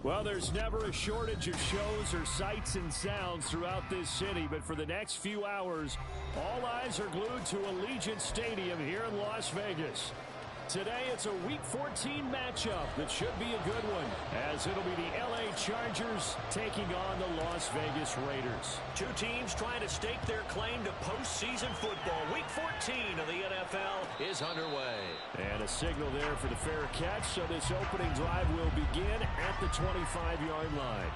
Well, there's never a shortage of shows or sights and sounds throughout this city, but for the next few hours, all eyes are glued to Allegiant Stadium here in Las Vegas. Today, it's a Week 14 matchup that should be a good one, as it'll be the LA Chargers taking on the Las Vegas Raiders. Two teams trying to stake their claim to postseason football. Week 14 of the NFL is underway. And a signal there for the fair catch, so this opening drive will begin at the 25-yard line.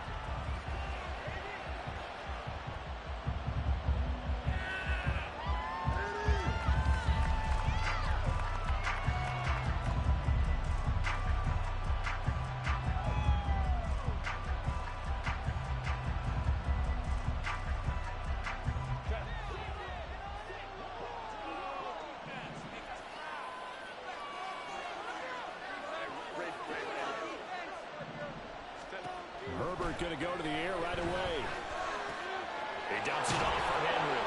Herbert going to go to the air right away. He dumps it off for Henry.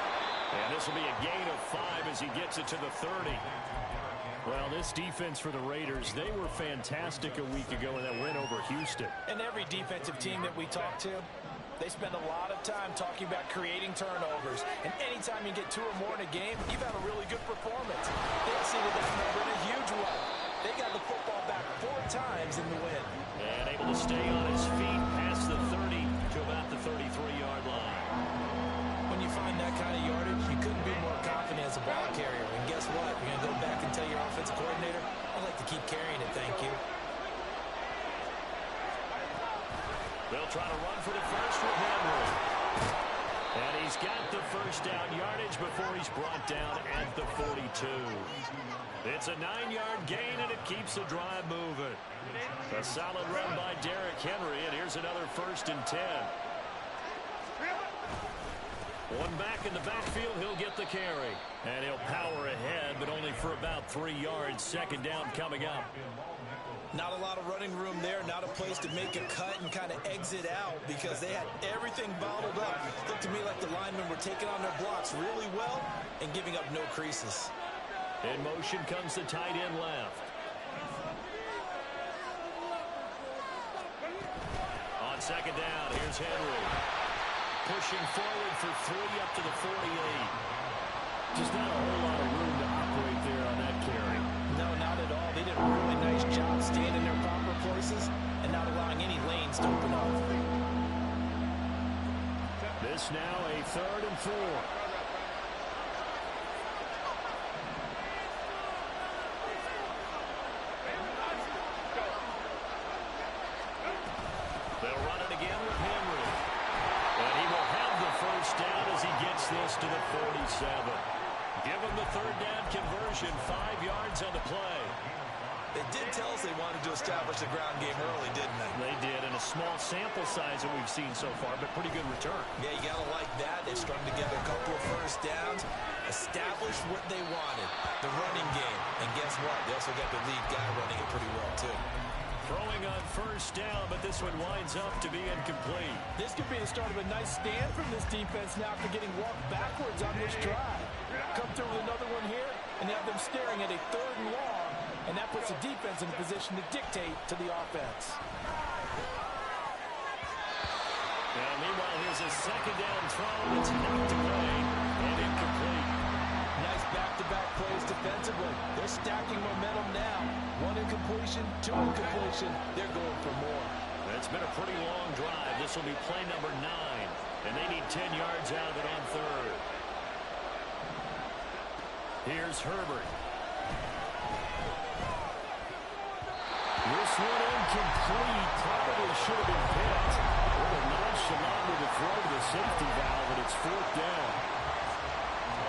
And this will be a gain of 5 as he gets it to the 30. Well, this defense for the Raiders, they were fantastic a week ago in that win over Houston. And every defensive team that we talk to, they spend a lot of time talking about creating turnovers. And anytime you get 2 or more in a game, you've had a really good performance. They exceeded that number in a huge way. They got the football back 4 times in the win. And able to stay on his feet past the 30 to about the 33-yard line. When you find that kind of yardage, you couldn't be more confident as a ball carrier. And guess what? You're going to go back and tell your offensive coordinator, I'd like to keep carrying it, thank you. They'll try to run for the first with Henry. And he's got the first down yardage before he's brought down at the 42. It's a 9-yard gain, and it keeps the drive moving. A solid run by Derrick Henry, and here's another 1st and 10. One back in the backfield, he'll get the carry. And he'll power ahead, but only for about 3 yards. 2nd down coming up. Not a lot of running room there, not a place to make a cut and kind of exit out because they had everything bottled up. Looked to me like the linemen were taking on their blocks really well and giving up no creases. In motion comes the tight end left. On 2nd down, here's Henry. Pushing forward for 3 up to the 48. Just not a whole lot of room to operate there on that carry. No, not at all. They did a really nice job staying in their proper places and not allowing any lanes to open up. This now a 3rd and 4. They'll run it again with Henry. And he will have the first down as he gets this to the 47. Give him the 3rd down conversion, 5 yards on the play. They did tell us they wanted to establish the ground game early, didn't they? They did, in a small sample size that we've seen so far, but pretty good return. Yeah, you got to like that. They strung together a couple of first downs, established what they wanted, the running game. And guess what? They also got the lead guy running it pretty well, too. Throwing on 1st down, but this one winds up to be incomplete. This could be the start of a nice stand from this defense now after getting walked backwards on this drive. Come through with another one here, and they have them staring at a 3rd and long, and that puts the defense in a position to dictate to the offense. Now, meanwhile, here's a 2nd down throw that's knocked away and incomplete. Nice back-to-back plays defensively. They're stacking momentum now. 1 incompletion, 2 incompletion. They're going for more. It's been a pretty long drive. This will be play number 9, and they need 10 yards out of it on 3rd. Here's Herbert. This one incomplete. Probably should have been picked. A little nonchalant with the throw to the safety valve, and it's 4th down.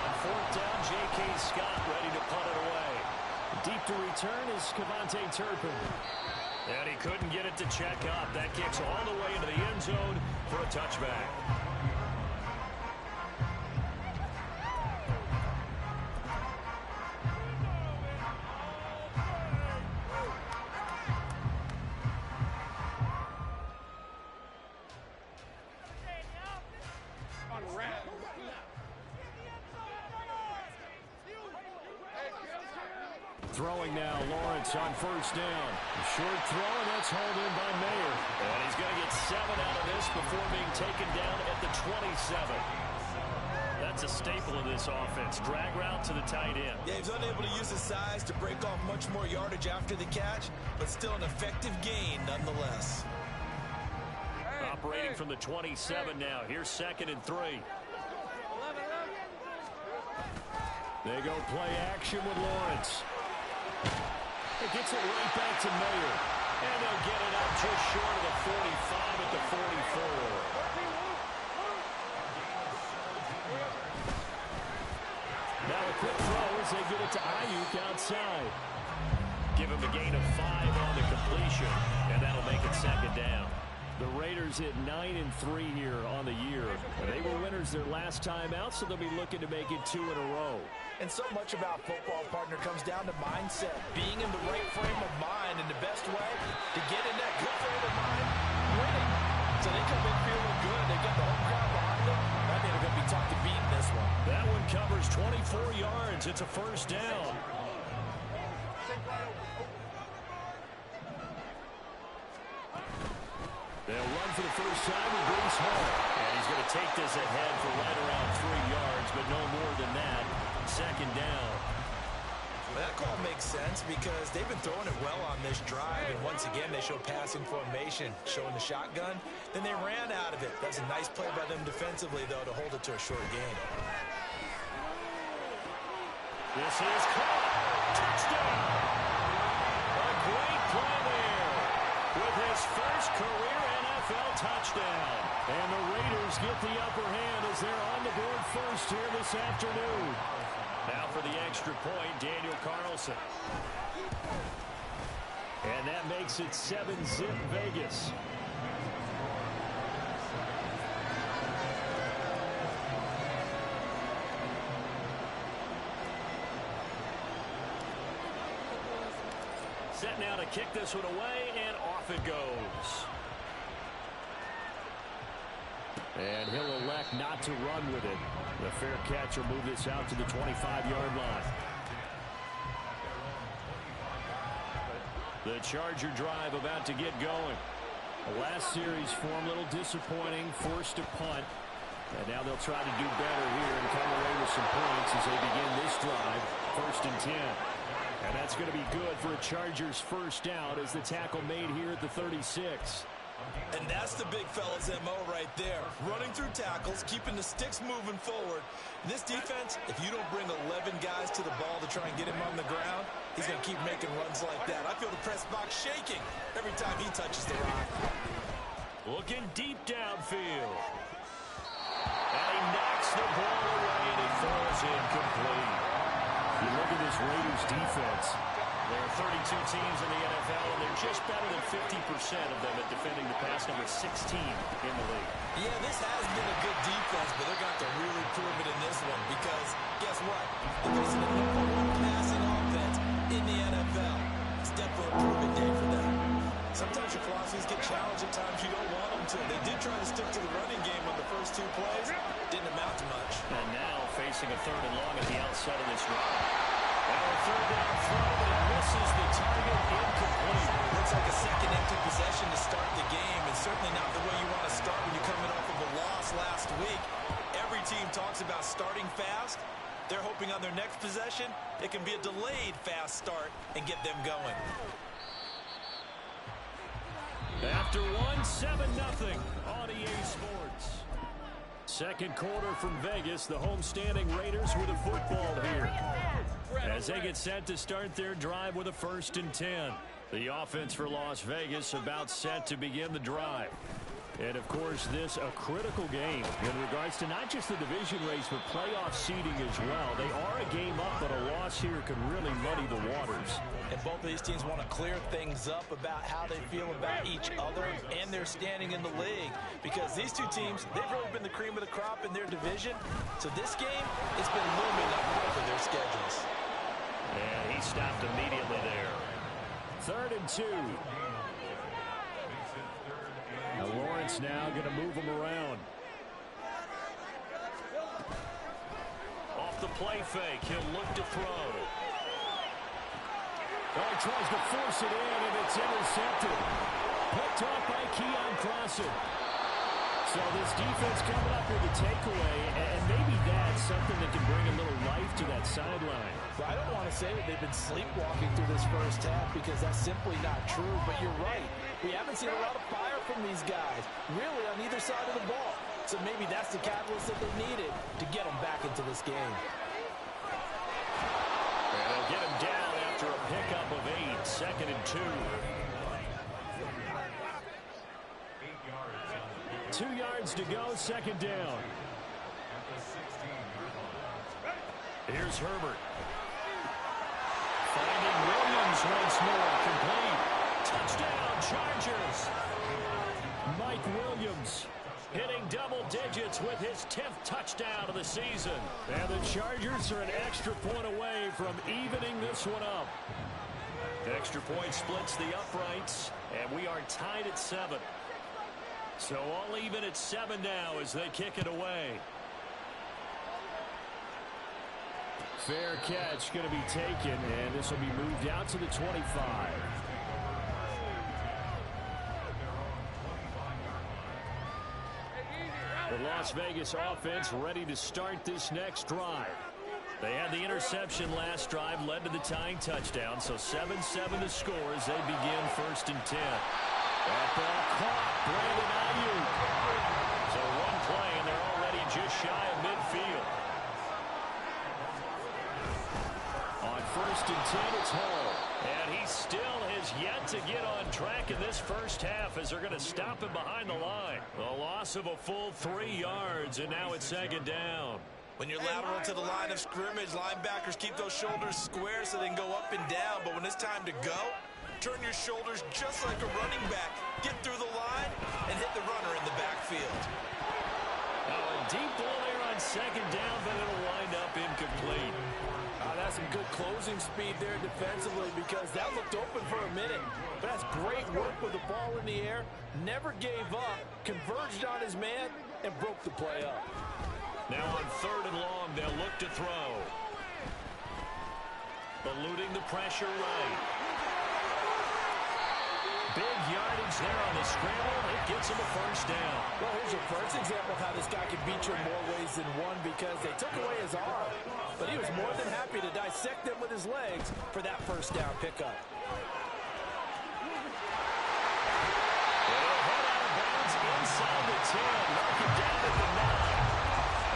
On 4th down, J.K. Scott ready to punt it away. Deep to return is Cavante Turpin. And he couldn't get it to check up. That kicks all the way into the end zone for a touchback. Throwing now, Lawrence on first down. A short throw, and that's hauled in by Mayer. And he's going to get 7 out of this before being taken down at the 27. That's a staple of this offense. Drag route to the tight end. Yeah, he's unable to use his size to break off much more yardage after the catch, but still an effective gain nonetheless. Operating from the 27 now. Here's 2nd and 3. They go play action with Lawrence. It gets it right back to Mayer. And they'll get it up just short of the 45 at the 44. Now a quick throw as they get it to Ayuk outside. Give him a gain of 5 on the completion, and that'll make it 2nd down. The Raiders hit 9-3 here on the year. They were winners their last time out, so they'll be looking to make it 2 in a row. And so much about football, partner, comes down to mindset. Being in the right frame of mind, and the best way to get in that good frame of mind, winning. So they come in feeling good. They got the home crowd behind them. I think they're going to be tough to beat in this one. That one covers 24 yards. It's a first down. They'll run for the first time with Bruce Hall. And he's going to take this ahead for right around 3 yards, but no more than that. 2nd down. Well, that call makes sense because they've been throwing it well on this drive. And once again, they show passing formation, showing the shotgun. Then they ran out of it. That's a nice play by them defensively, though, to hold it to a short gain. This is caught. Touchdown. A great play there with his first career NFL touchdown. And the Raiders get the upper hand as they're on the board first here this afternoon. Now for the extra point, Daniel Carlson. And that makes it 7-zip Vegas. Set now to kick this one away, and off it goes. And he'll elect not to run with it. The fair catch will move this out to the 25-yard line. The Charger drive about to get going. The last series form a little disappointing, forced to punt. And now they'll try to do better here and come away with some points as they begin this drive, 1st and 10. And that's going to be good for a Chargers first down as the tackle made here at the 36. And that's the big fella's MO right there. Running through tackles, keeping the sticks moving forward. In this defense, if you don't bring 11 guys to the ball to try and get him on the ground, he's going to keep making runs like that. I feel the press box shaking every time he touches the rock. Looking deep downfield. And he knocks the ball away, and it falls incomplete. You look at this Raiders defense. There are 32 teams in the NFL, and they're just better than 50% of them at defending the pass, number 16 in the league. Yeah, this has been a good defense, but they're going to have to really prove it in this one because, guess what? They're facing the #1 passing offense in the NFL. It's definitely a prove-it day for them. Sometimes your philosophies get challenged at times you don't want them to. They did try to stick to the running game on the first 2 plays. Didn't amount to much. And now facing a 3rd and long at the outside of this run. And a 3rd down throw, but it misses the target, incomplete. Looks like a second empty possession to start the game, and certainly not the way you want to start when you're coming off of a loss last week. Every team talks about starting fast. They're hoping on their next possession, it can be a delayed fast start and get them going. After one, 7-0 on EA Sports. Second quarter from Vegas, the homestanding Raiders with a football here. As they get set to start their drive with a 1st and 10. The offense for Las Vegas about set to begin the drive. And, of course, this a critical game in regards to not just the division race, but playoff seeding as well. They are a game up, but a loss here could really muddy the waters. And both of these teams want to clear things up about how they feel about each other and their standing in the league. Because these two teams, they've really been the cream of the crop in their division. So this game, it's been looming up for their schedules. And he stopped immediately there. 3rd and 2. Now Lawrence now going to move him around. Off the play fake, he'll look to throw. Oh, he tries to force it in, and it's intercepted. Picked off by Keon Clausen. So this defense coming up with a takeaway, and maybe that's something that can bring a little life to that sideline. Well, I don't want to say that they've been sleepwalking through this first half because that's simply not true, but you're right. We haven't seen a lot of fire from these guys, really on either side of the ball. So maybe that's the catalyst that they needed to get them back into this game. And they'll get him down after a pickup of 8, 2nd and 2. 2 yards to go, 2nd down. Here's Herbert. Finding Williams once more, complete. Touchdown, Chargers. Mike Williams hitting double digits with his 10th touchdown of the season. And the Chargers are an extra point away from evening this one up. The extra point splits the uprights, and we are tied at 7. So all even at 7 now as they kick it away. Fair catch going to be taken, and this will be moved out to the 25. The Las Vegas offense ready to start this next drive. They had the interception last drive, led to the tying touchdown, so 7-7 to score as they begin 1st and 10. That ball caught. Brandon Ayuk. So one play, and they're already just shy of midfield. On 1st and 10, it's Hall. And he still has yet to get on track in this first half as they're going to stop him behind the line. The loss of a full 3 yards, and now it's 2nd down. When you're lateral to the line of scrimmage, linebackers keep those shoulders square so they can go up and down. But when it's time to go, turn your shoulders just like a running back. Get through the line and hit the runner in the backfield. Now a deep ball there on 2nd down, but it'll wind up incomplete. That's some good closing speed there defensively because that looked open for a minute. But that's great work with the ball in the air. Never gave up, converged on his man, and broke the play up. Now on 3rd and long, they'll look to throw. Eluding the pressure right. Big yardage there on the scramble. It gets him a 1st down. Well, here's your first example of how this guy can beat you in more ways than one because they took away his arm. But he was more than happy to dissect them with his legs for that 1st down pickup. They'll head out of bounds inside the 10. Mark it down at the 9.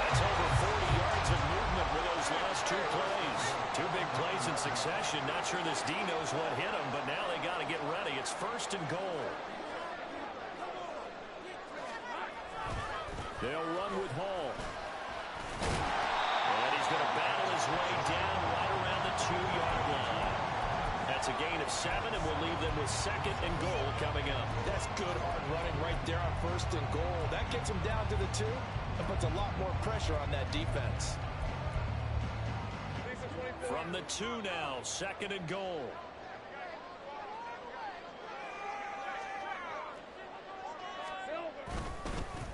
That's over 40 yards of movement with those last 2 plays. 2 big plays in succession. Not sure this D knows what hit him, but now they got to get ready. It's 1st and goal. They'll run with Hall. And he's going to battle his way down right around the 2-yard line. That's a gain of 7, and we'll leave them with 2nd and goal coming up. That's good hard running right there on 1st and goal. That gets him down to the 2 and puts a lot more pressure on that defense. From the 2 now, 2nd and goal.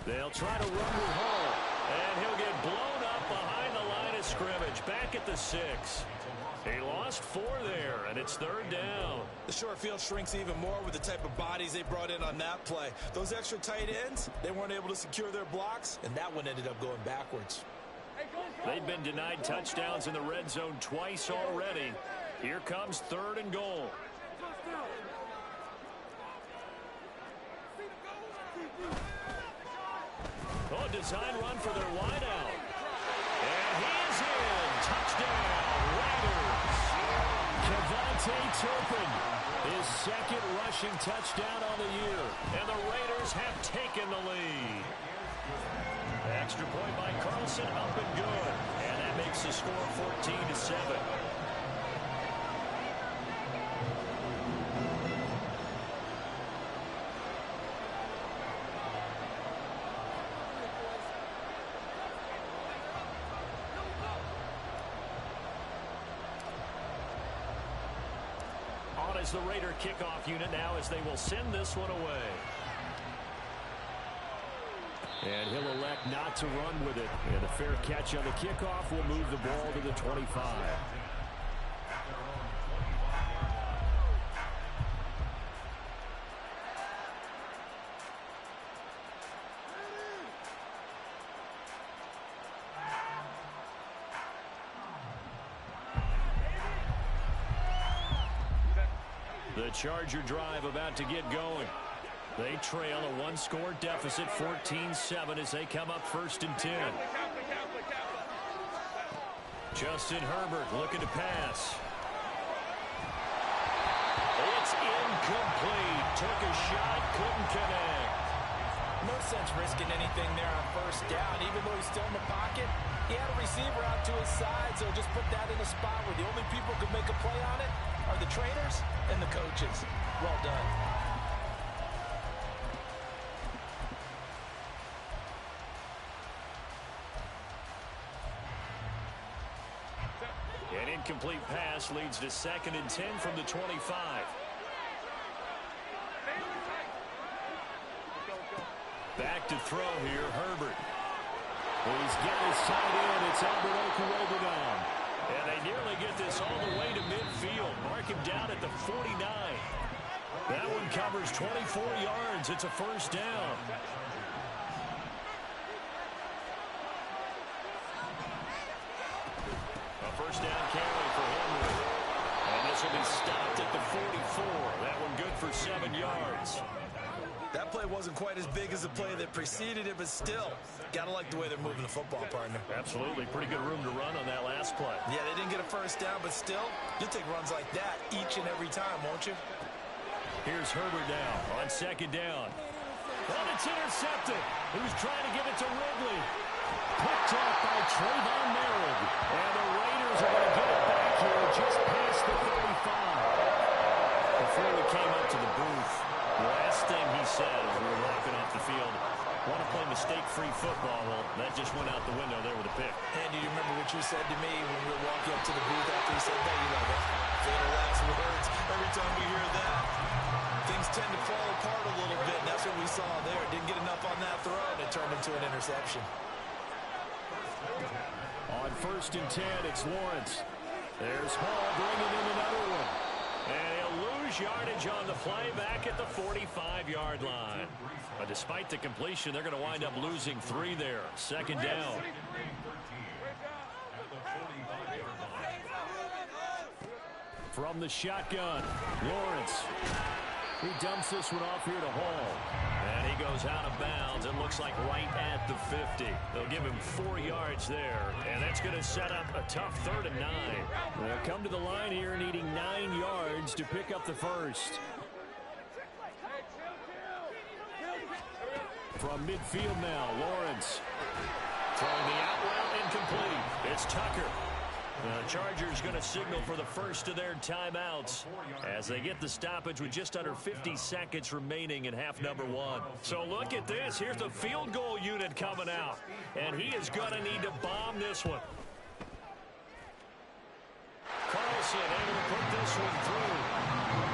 They'll try to run with Hall. And he'll get blown up behind the line of scrimmage. Back at the 6. He lost 4 there, and it's 3rd down. The short field shrinks even more with the type of bodies they brought in on that play. Those extra tight ends, they weren't able to secure their blocks, and that one ended up going backwards. They've been denied touchdowns in the red zone twice already. Here comes 3rd and goal. Oh, design run for their wideout. And he is in. Touchdown, Raiders. Kevontae Turpin, his 2nd rushing touchdown on the year. And the Raiders have taken the lead. Extra point by Carlson, up and good. And that makes the score 14-7. On is the Raider kickoff unit now as they will send this one away. And he'll elect not to run with it. And a fair catch on the kickoff will move the ball to the 25. The Charger drive about to get going. They trail a one-score deficit, 14-7, as they come up 1st and 10. Justin Herbert looking to pass. It's incomplete. Took a shot, couldn't connect. No sense risking anything there on 1st down. Even though he's still in the pocket, he had a receiver out to his side, so just put that in a spot where the only people who can make a play on it are the trainers and the coaches. Well done. An incomplete pass leads to 2nd and 10 from the 25. Back to throw here, Herbert. He's got his tight end. It's Albert Okwuegbunam down. And they nearly get this all the way to midfield. Mark him down at the 49. That one covers 24 yards. It's a 1st down. A 1st down carry for Henry. And this will be stopped at the 44. That one good for 7 yards. That play wasn't quite as big as the play that preceded it, but still, gotta like the way they're moving the football, partner. Absolutely. Pretty good room to run on that last play. Yeah, they didn't get a 1st down, but still, you'll take runs like that each and every time, won't you? Here's Herbert now on 2nd down. And it's intercepted. He was trying to give it to Ridley. Picked off by Trayvon Merritt. And the Raiders are going to get it back here just past the 35. Before we came up to the booth, the last thing he said as we were walking off the field, want to play mistake-free football. Well, that just went out the window there with a pick. Andy, do you remember what you said to me when we were walking up to the booth after he said that? You know, that fatal last words. Every time we hear that, things tend to fall apart a little bit, and that's what we saw there. Didn't get enough on that throw, and it turned into an interception. On 1st and 10, it's Lawrence. There's Hall bringing in another one. And he'll lose yardage on the play back at the 45-yard line. But despite the completion, they're going to wind up losing 3 there. 2nd down. From the shotgun, Lawrence. He dumps this one off here to Hall. And he goes out of bounds. It looks like right at the 50. They'll give him 4 yards there. And that's going to set up a tough 3rd and 9. They'll come to the line here needing 9 yards to pick up the 1st. From midfield now, Lawrence. Throwing the out route incomplete. It's Tucker. The Chargers going to signal for the first of their timeouts as they get the stoppage with just under 50 seconds remaining in half number 1. So look at this. Here's the field goal unit coming out. And he is going to need to bomb this one. Carlson able to put this one through.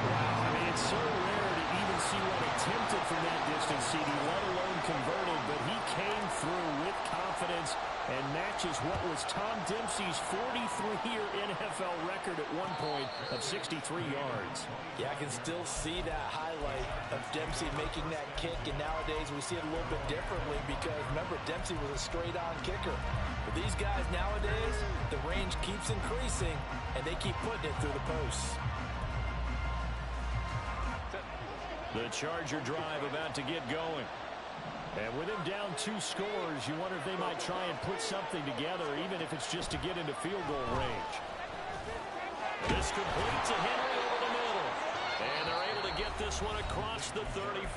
Wow, I mean, it's so rare to even see one attempted from that distance, CD, let alone converted, but he came through with confidence and matches what was Tom Dempsey's 43-year NFL record at one point of 63 yards. Yeah, I can still see that highlight of Dempsey making that kick, and nowadays we see it a little bit differently because, remember, Dempsey was a straight-on kicker. But these guys nowadays, the range keeps increasing, and they keep putting it through the posts. The Charger drive about to get going. And with him down 2 scores, you wonder if they might try and put something together, even if it's just to get into field goal range. This completes a Henry over the middle. And they're able to get this one across the 35.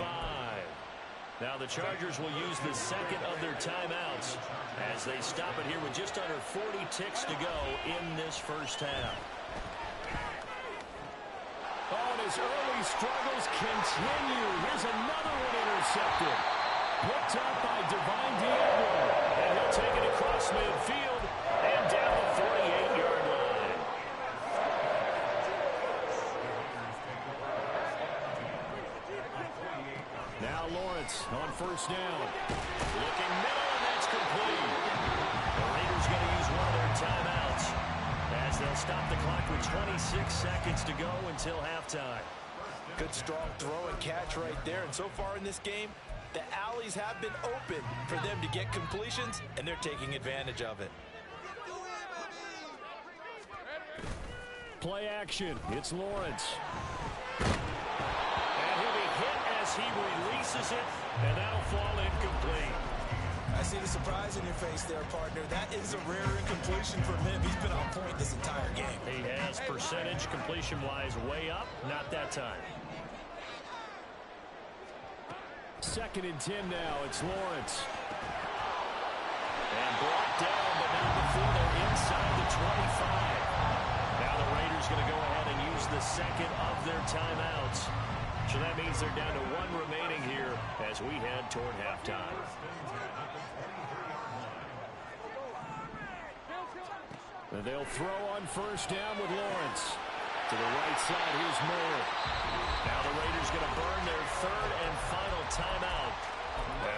Now the Chargers will use the second of their timeouts as they stop it here with just under 40 ticks to go in this first half. Oh, and his early struggles continue. Here's another one intercepted. Picked up by Divine Diablo. And he'll take it across midfield and down the 48-yard line. Now Lawrence on 1st down. Looking middle, and that's complete. The Raiders going to use one of their timeouts as they'll stop the clock with 26 seconds to go until halftime. Good strong throw and catch right there. And so far in this game, the alleys have been open for them to get completions, and they're taking advantage of it. Play action. It's Lawrence. He releases it, and that'll fall incomplete. I see the surprise in your face there, partner. That is a rare incompletion from him. He's been on point this entire game. He has percentage completion-wise way up. Not that time. 2nd and 10 now. It's Lawrence. And brought down, but not before they're inside the 25. Now the Raiders going to go ahead and use the second of their timeouts. So that means they're down to 1 remaining here as we head toward halftime. And they'll throw on 1st down with Lawrence. To the right side, here's Mayer. Now the Raiders going to burn their 3rd and final timeout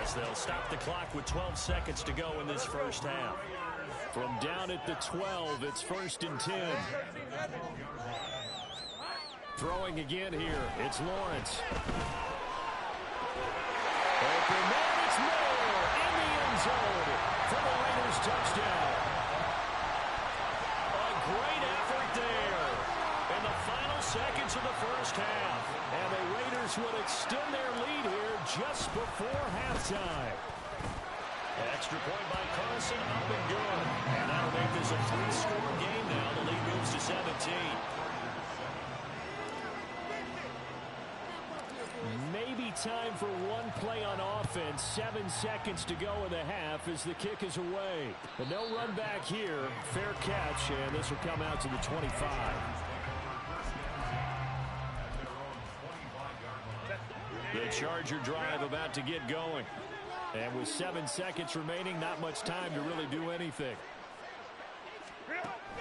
as they'll stop the clock with 12 seconds to go in this first half. From down at the 12, it's 1st and 10. Throwing again here, it's Lawrence. Open man, it's Mayer in the end zone for the Raiders touchdown. A great effort there in the final seconds of the first half. And the Raiders would extend their lead here just before halftime. Extra point by Carson, up and good. And that'll make this a 3-score game now. The lead moves to 17. Maybe time for one play on offense. 7 seconds to go in the half as the kick is away. But no run back here. Fair catch, and this will come out to the 25. The Charger drive about to get going. And with 7 seconds remaining, not much time to really do anything.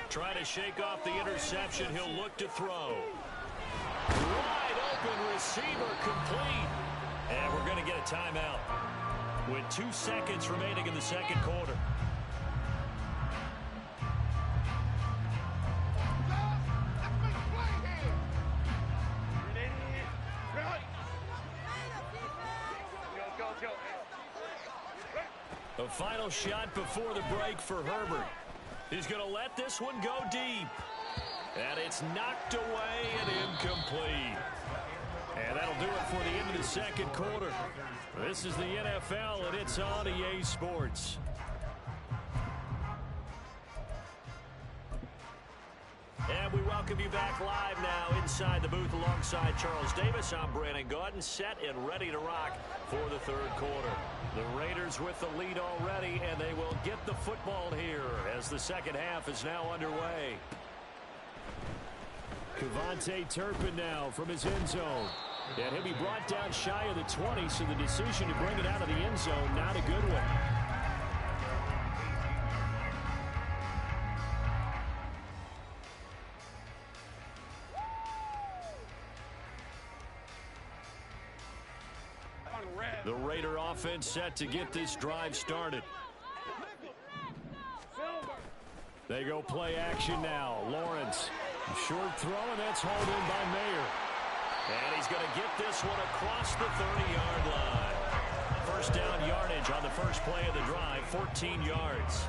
Trying to shake off the interception. He'll look to throw. Wide open receiver complete. And we're going to get a timeout with 2 seconds remaining in the second quarter. A final shot before the break for Herbert. He's going to let this one go deep. And it's knocked away and incomplete. And that'll do it for the end of the second quarter. This is the NFL, and it's on EA Sports. And we welcome you back live now inside the booth alongside Charles Davis. I'm Brandon Gaudin, set and ready to rock for the third quarter. The Raiders with the lead already, and they will get the football here as the second half is now underway. Kevontae Turpin now from his end zone. And he'll be brought down shy of the 20, so the decision to bring it out of the end zone, not a good one. The Raider offense set to get this drive started. They go play action now. Lawrence, short throw, and that's hauled in by Mayer. And he's going to get this one across the 30-yard line. First down yardage on the first play of the drive, 14 yards.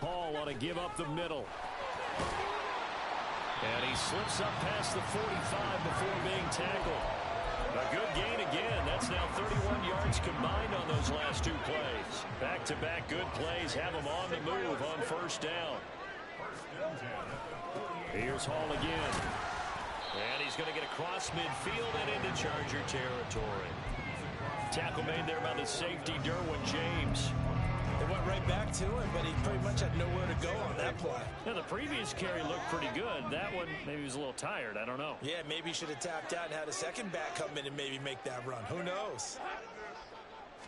Hall ought to give up the middle. And he slips up past the 45 before being tackled. A good gain again. That's now 31 yards combined on those last 2 plays. Back-to-back good plays have him on the move on first down. Here's Hall again. And he's going to get across midfield and into Charger territory. Tackle made there by the safety, Derwin James. They went right back to him, but he pretty much had nowhere to go on that play. Yeah, the previous carry looked pretty good. That one, maybe he was a little tired. I don't know. Yeah, maybe he should have tapped out and had a second back come in and maybe make that run. Who knows?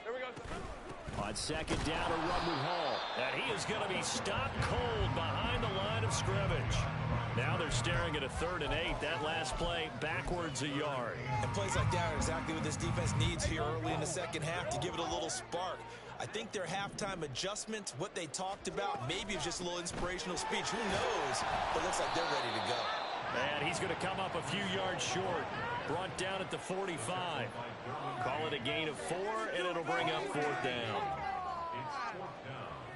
Here we go. On second down, a run with Hall. And he is going to be stopped cold behind the line of scrimmage. Now they're staring at a 3rd and 8. That last play backwards a yard. And plays like that are exactly what this defense needs here early in the second half to give it a little spark. I think their halftime adjustments, what they talked about, maybe it's just a little inspirational speech. Who knows? But it looks like they're ready to go. And he's going to come up a few yards short. Brought down at the 45. Call it a gain of 4, and it'll bring up 4th down.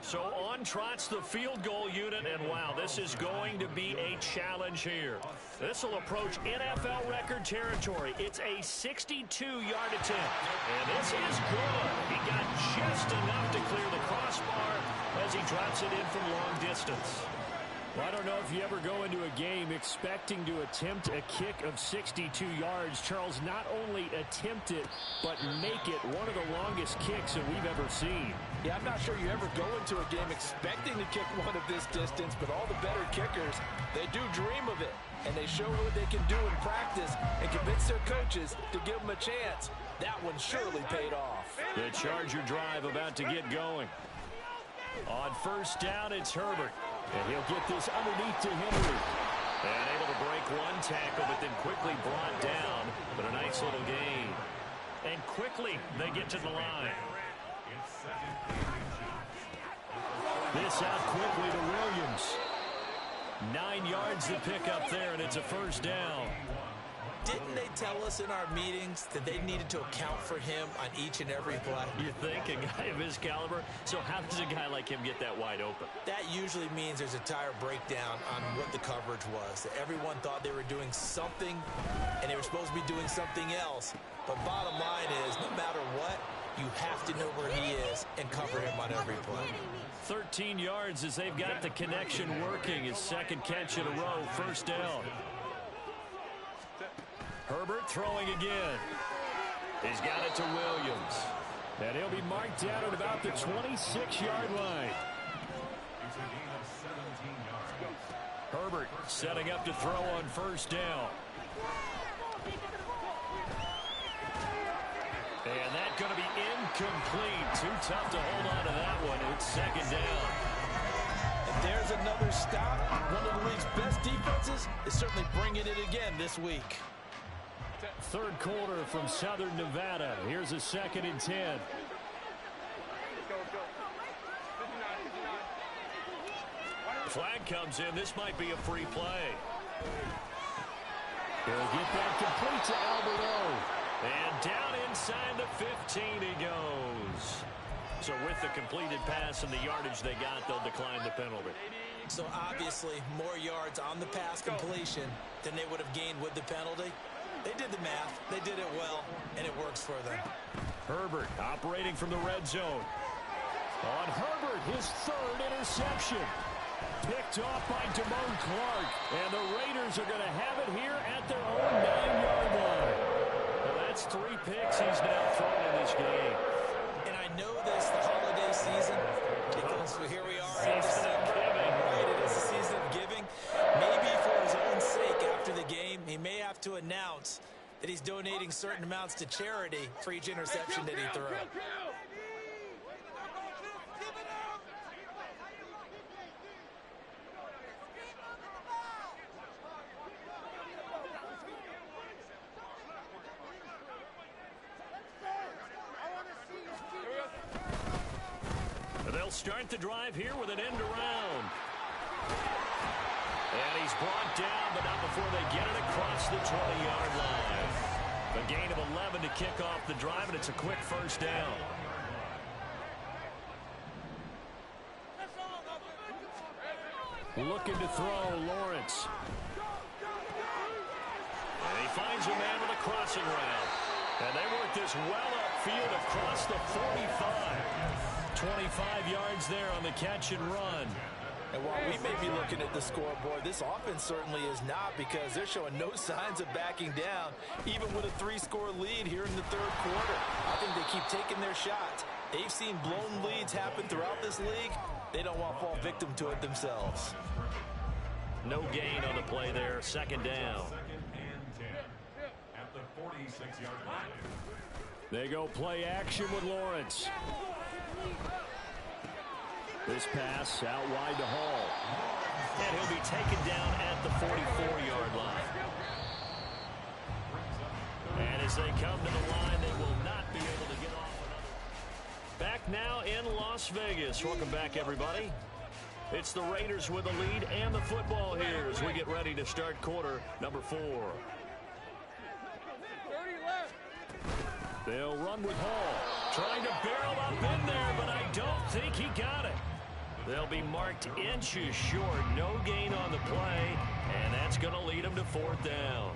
So on trots the field goal unit, and wow, this is going to be a challenge here. This will approach NFL record territory. It's a 62-yard attempt, and this is good. He got just enough to clear the crossbar as he drops it in from long distance. Well, I don't know if you ever go into a game expecting to attempt a kick of 62 yards. Charles, not only attempt it, but make it one of the longest kicks that we've ever seen. Yeah, I'm not sure you ever go into a game expecting to kick one of this distance, but all the better kickers, they do dream of it. And they show what they can do in practice and convince their coaches to give them a chance. That one surely paid off. The Charger drive about to get going. On 1st down, it's Herbert. And he'll get this underneath to Henry. And able to break one tackle, but then quickly brought down. But a nice little gain. And quickly, they get to the line. This out quickly to Williams. 9 yards to pick up there, and it's a 1st down. Didn't they tell us in our meetings that they needed to account for him on each and every play? You think? A guy of his caliber? So how does a guy like him get that wide open? That usually means there's a tire breakdown on what the coverage was. That everyone thought they were doing something, and they were supposed to be doing something else. But bottom line is, no matter what, you have to know where he is and cover him on every play. 13 yards as they've got the connection working. His 2nd catch in a row, 1st down. Herbert throwing again. He's got it to Williams. And he'll be marked down at about the 26-yard line. Herbert setting up to throw on 1st down. And that's going to be incomplete. Too tough to hold on to that one. It's 2nd down. And there's another stop. One of the league's best defenses is certainly bringing it again this week. 3rd quarter from Southern Nevada. Here's a 2nd and 10. Flag comes in. This might be a free play. He'll get that complete to Alberto. And down inside the 15 he goes. So with the completed pass and the yardage they got, they'll decline the penalty. So obviously more yards on the pass completion than they would have gained with the penalty. They did the math. They did it well, and it works for them. Herbert operating from the red zone. On Herbert, his 3rd interception. Picked off by Damone Clark. And the Raiders are going to have it here at their own 9-yard line. Well, that's 3 picks he's now thrown in this game. And I know this, the holiday season, because here we are in December. Right, it is the season of giving. Maybe for his own sake after the game, he may have to announce that he's donating certain amounts to charity for each interception that he threw. They'll start the drive here with an end around. And he's brought down, but not before they get it across the 20-yard line. A gain of 11 to kick off the drive, and it's a quick 1st down. Looking to throw, Lawrence. And he finds a man with a crossing route. And they work this well upfield across the 45. 25 yards there on the catch and run. And while we may be looking at the scoreboard, this offense certainly is not, because they're showing no signs of backing down, even with a 3-score lead here in the 3rd quarter. I think they keep taking their shots. They've seen blown leads happen throughout this league. They don't want to fall victim to it themselves. No gain on the play there. 2nd down. At the 46-yard line. They go play action with Lawrence. This pass out wide to Hall. And he'll be taken down at the 44-yard line. And as they come to the line, they will not be able to get off another. Back now in Las Vegas. Welcome back, everybody. It's the Raiders with the lead and the football here as we get ready to start quarter number 4. The They'll run with Hall. Trying to barrel up in there, but I don't think he got it. They'll be marked inches short. No gain on the play, and that's going to lead them to 4th down.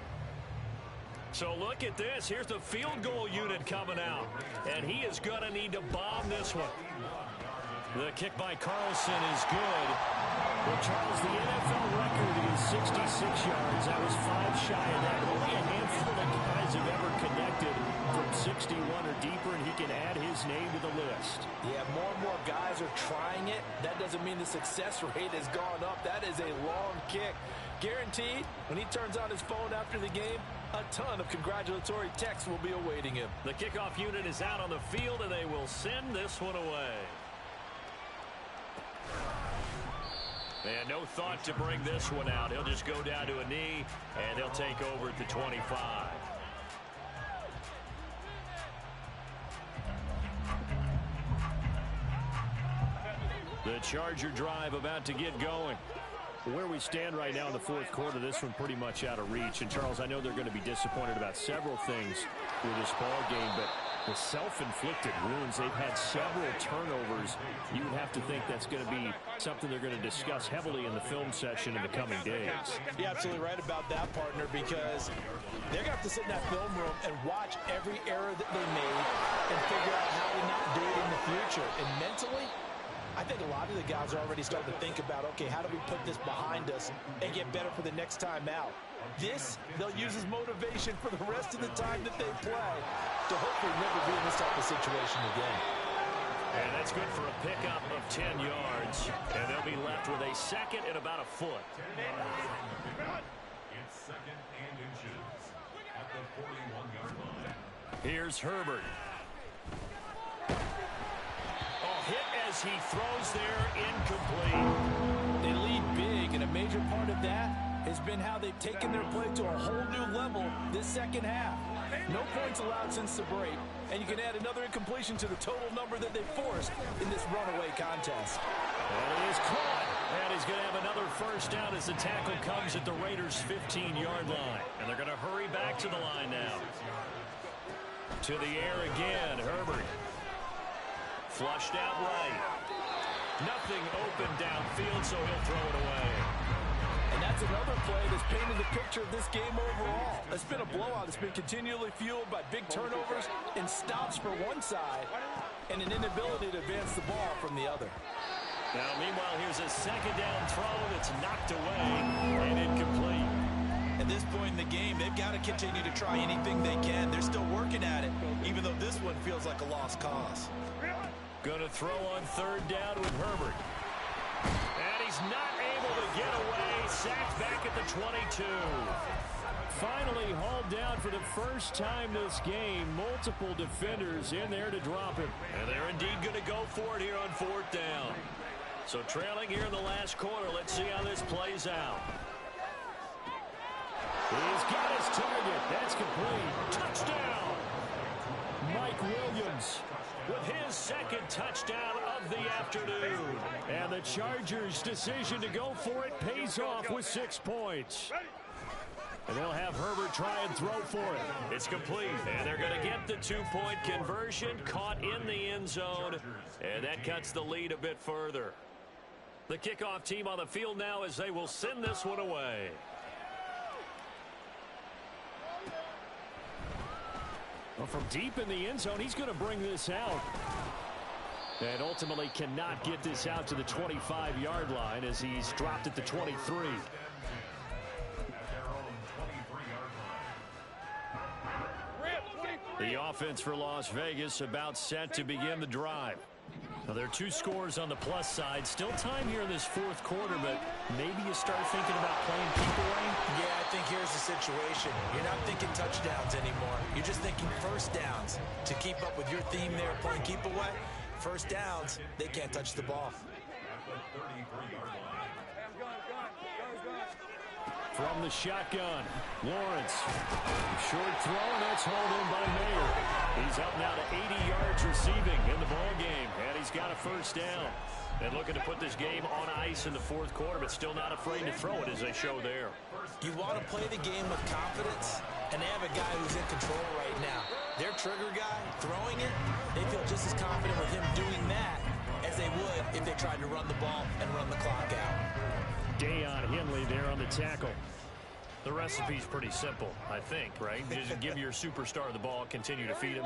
So look at this. Here's the field goal unit coming out, and he is going to need to bomb this one. The kick by Carlson is good. Well, Charles, the NFL record is 66 yards. That was 5 shy of that. Only a handful of guys have ever connected from 61 or deeper, and he can add his name to the list. Yeah, more and more guys are trying it. That doesn't mean the success rate has gone up. That is a long kick. Guaranteed, when he turns on his phone after the game, a ton of congratulatory texts will be awaiting him. The kickoff unit is out on the field, and they will send this one away. And no thought to bring this one out. He'll just go down to a knee, and they'll take over at the 25. The Charger drive about to get going. Where we stand right now in the 4th quarter, this one pretty much out of reach. And, Charles, I know they're going to be disappointed about several things with this ball game, but the self-inflicted wounds, they've had several turnovers. You would have to think that's going to be something they're going to discuss heavily in the film session in the coming days. You're absolutely right about that, partner, because they're going to have to sit in that film room and watch every error that they made and figure out how to not do it in the future. And mentally, I think a lot of the guys are already starting to think about, okay, how do we put this behind us and get better for the next time out? This, they'll use as motivation for the rest of the time that they play to hopefully never be in this type of situation again. And that's good for a pickup of 10 yards. And they'll be left with a 2nd and about a foot. It's 2nd and inches at the 41-yard line. Here's Herbert. Hit as he throws there, incomplete. They lead big, and a major part of that has been how they've taken their play to a whole new level this second half. No points allowed since the break, and you can add another incompletion to the total number that they forced in this runaway contest. And he is caught, and he's going to have another 1st down as the tackle comes at the Raiders' 15-yard line. And they're going to hurry back to the line now. To the air again, Herbert. Flushed out right. Nothing open downfield, so he'll throw it away. And that's another play that's painted the picture of this game overall. It's been a blowout. It's been continually fueled by big turnovers and stops for one side and an inability to advance the ball from the other. Now, meanwhile, here's a 2nd down throw that's knocked away and incomplete. At this point in the game, they've got to continue to try anything they can. They're still working at it, even though this one feels like a lost cause. Going to throw on 3rd down with Herbert. And he's not able to get away. Sacked back at the 22. Finally hauled down for the first time this game. Multiple defenders in there to drop him. And they're indeed going to go for it here on 4th down. So trailing here in the last quarter. Let's see how this plays out. He's got his target. That's complete. Touchdown. Mike Williams with his 2nd touchdown of the afternoon. And the Chargers' decision to go for it pays off with 6 points. And they'll have Herbert try and throw for it. It's complete. And they're going to get the 2-point conversion. Caught in the end zone. And that cuts the lead a bit further. The kickoff team on the field now as they will send this one away. Well, from deep in the end zone, he's going to bring this out. And ultimately cannot get this out to the 25-yard line as he's dropped at the 23. The offense for Las Vegas about set to begin the drive. Now, there are 2 scores on the plus side. Still time here in this 4th quarter, but maybe you start thinking about playing keep away. Yeah, I think here's the situation. You're not thinking touchdowns anymore. You're just thinking 1st downs. To keep up with your theme there, playing keep away, 1st downs, they can't touch the ball. From the shotgun, Lawrence. Short throw, and that's hauled in by Mayer. He's up now to 80 yards receiving in the ball game, and he's got a 1st down. And looking to put this game on ice in the 4th quarter, but still not afraid to throw it as they show there. You want to play the game with confidence, and they have a guy who's in control right now. their trigger guy throwing it, they feel just as confident with him doing that as they would if they tried to run the ball and run the clock out. Deion Henley there on the tackle. The recipe's pretty simple, I think, right? Just give your superstar the ball, continue to feed him.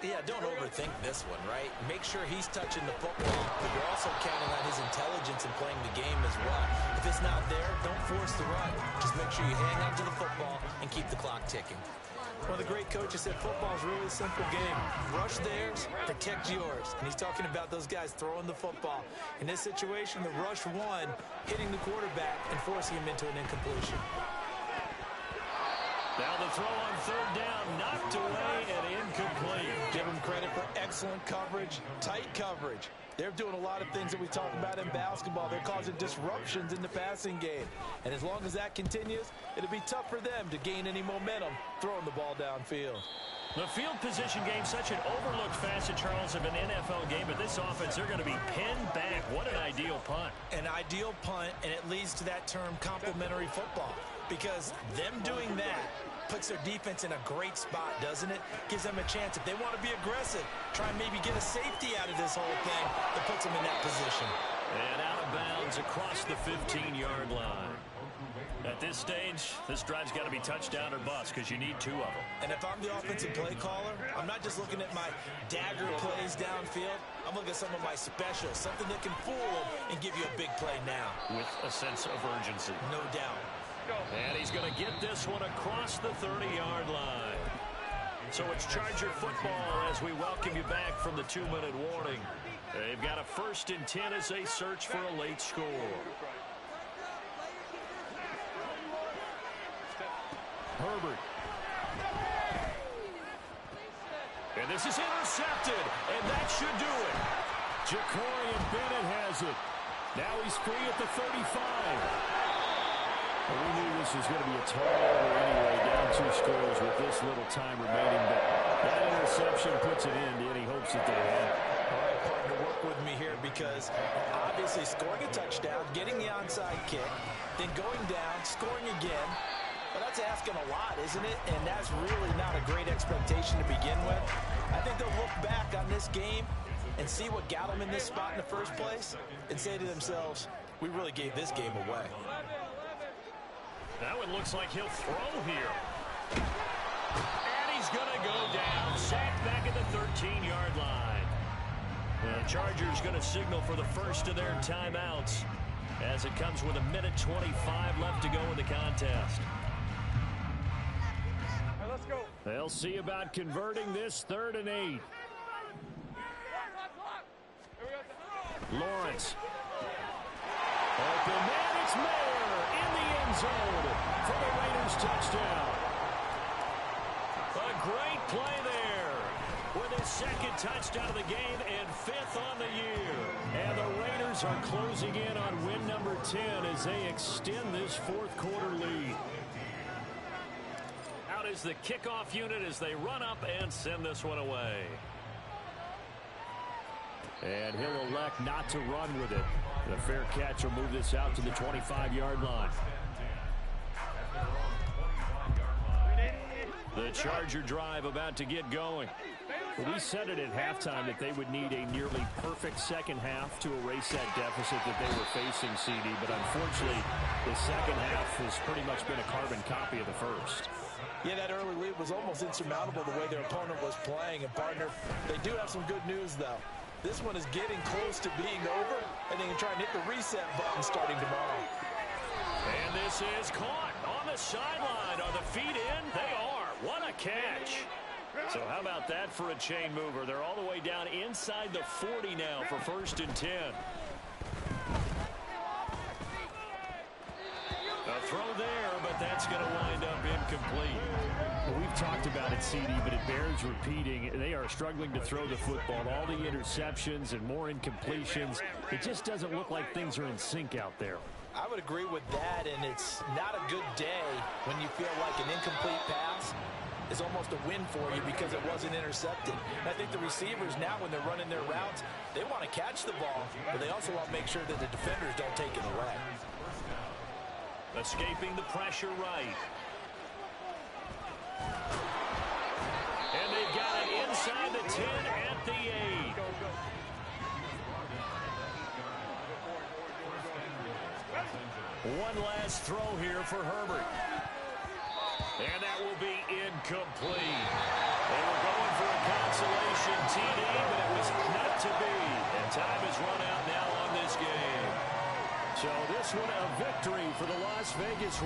Yeah, don't overthink this one, right? Make sure he's touching the football, but you're also counting on his intelligence in playing the game as well. If it's not there, don't force the run. Just make sure you hang on to the football and keep the clock ticking. One of the great coaches said football's really a simple game. Rush theirs, protect yours. And he's talking about those guys throwing the football. In this situation, the rush one, hitting the quarterback and forcing him into an incompletion. Now the throw on third down, knocked away and incomplete. Give them credit for excellent coverage, tight coverage. They're doing a lot of things that we talk about in basketball. They're causing disruptions in the passing game. And as long as that continues, it'll be tough for them to gain any momentum throwing the ball downfield. The field position game, such an overlooked facet, Charles, of an NFL game. But this offense, they're going to be pinned back. What an ideal punt. An ideal punt, and it leads to that term complementary football. Because them doing that puts their defense in a great spot, doesn't it? Gives them a chance. If they want to be aggressive, try and maybe get a safety out of this whole thing that puts them in that position. And out of bounds across the 15-yard line. At this stage, this drive's got to be touchdown or bust because you need two of them. And if I'm the offensive play caller, I'm not just looking at my dagger plays downfield. I'm looking at some of my specials, something that can fool them and give you a big play now. With a sense of urgency. No doubt. And he's going to get this one across the 30-yard line. So it's Charger football as we welcome you back from the 2-minute warning. They've got a 1st and 10 as they search for a late score. Herbert. And this is intercepted, and that should do it. Ja'Cory Bennett has it. Now he's free at the 35. Well, we knew this was going to be a tall order anyway, down 2 scores with this little time remaining, but that interception puts it in to any hopes that they had. All right, partner, work with me here because obviously scoring a touchdown, getting the onside kick, then going down, scoring again. Well, that's asking a lot, isn't it? And that's really not a great expectation to begin with. I think they'll look back on this game and see what got them in this spot in the first place and say to themselves, we really gave this game away. Now it looks like he'll throw here. And he's going to go down. Sacked back at the 13-yard line. The Chargers going to signal for the first of their timeouts as it comes with 1:25 left to go in the contest. Let's go. They'll see about converting this 3rd and 8. Lawrence. Open man, it's Mayer in the end zone for the Raiders touchdown. A great play there with his 2nd touchdown of the game and 5th on the year. And the Raiders are closing in on win number 10 as they extend this 4th quarter lead. Out is the kickoff unit as they run up and send this one away. And he'll elect not to run with it. The fair catch will move this out to the 25-yard line. The Charger drive about to get going. Well, we said it at halftime that they would need a nearly perfect second half to erase that deficit that they were facing, CD. But unfortunately, the second half has pretty much been a carbon copy of the first. Yeah, that early lead was almost insurmountable the way their opponent was playing. And, partner, they do have some good news, though. This one is getting close to being over, and they can try and hit the reset button starting tomorrow. And this is caught on the sideline. Are the feet in? They are. What a catch. So how about that for a chain mover? They're all the way down inside the 40 now for 1st and 10. A throw there, but that's going to wind up incomplete. Well, we've talked about it, CD, but it bears repeating. They are struggling to throw the football. All the interceptions and more incompletions. It just doesn't look like things are in sync out there. I would agree with that, and it's not a good day when you feel like an incomplete pass is almost a win for you because it wasn't intercepted. And I think the receivers now, when they're running their routes, they want to catch the ball, but they also want to make sure that the defenders don't take it away. Escaping the pressure right. And they've got inside the 10 at the 8. One last throw here for Herbert. And that will be incomplete. They were going for a consolation TD, but it was not to be. And time has run out now on this game. So this one a victory for the Las Vegas